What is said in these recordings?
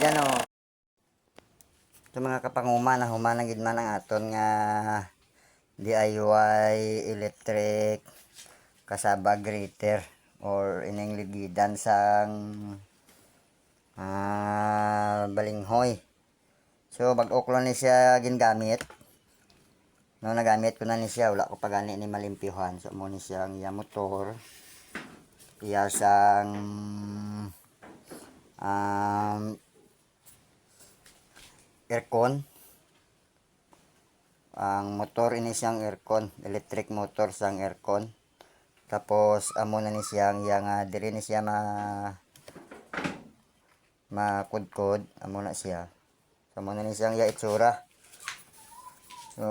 dyan o. Ito mga kapanguma na humanang gid man ang aton nga DIY electric kasaba grater or ining ligidan sang balinghoy. So bag-oklo ni siya gingamit. No nagamit ko na ni siya, wala ko pa gani ni malimpyuhan. So mo ni siya ang iya motor. Iya sang aircon. Ang motor ini siyang aircon, electric motor sang aircon. Tapos amo na ni siyang yang diri ni siya makudkod, amo na siya. So amo na ni siyang ya itsura. So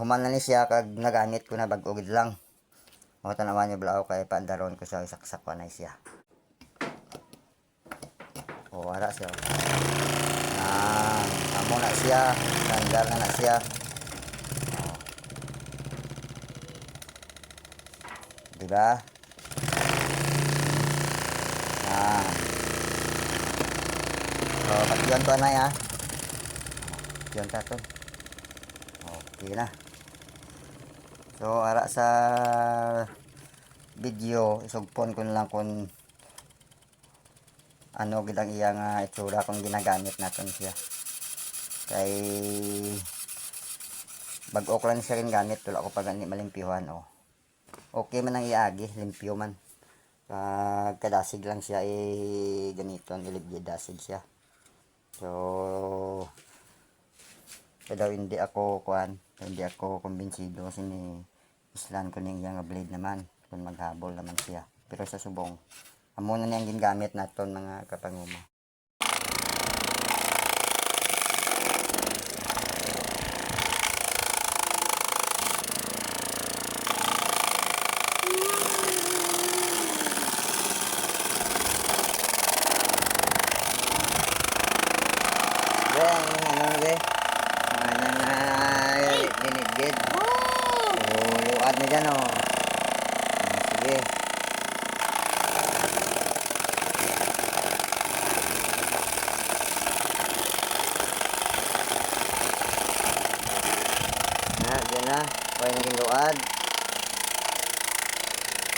human na ni siya kag nagamit ko na bag-o gid lang. O tanawan niyo blao kay paandaron ko sa isaksak ko na siya. O ara siya. Amo na siya, tanggal na siya. Diba? So, pag-iwan ko na ya. Yun ka to. Okay na. So, ara sa video, isugpon ko na lang kung ano gidang iyang itsura kung ginagamit natin siya. Kay bag-ok lang siya rin gamit. Wala ko pa gani malimpyuhan. Okay man ang iagi, limpyo man. Kadasig lang siya ganito, iligid dasig siya. So daw hindi ako kumbinsido kasi ni islan ko ning yang blade naman kung maghabol naman siya. Pero sa subong amo na niyang gingamit naton mga kapanguma. Linigid. Luad na dyan o. Sige. Dyan na. Huwag naging luad.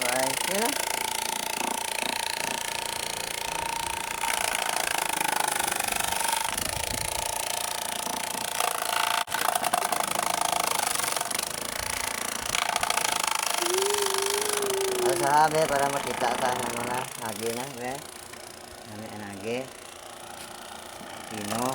Yan na. Sabi para makita sa ano na agi na, nami anagi pino.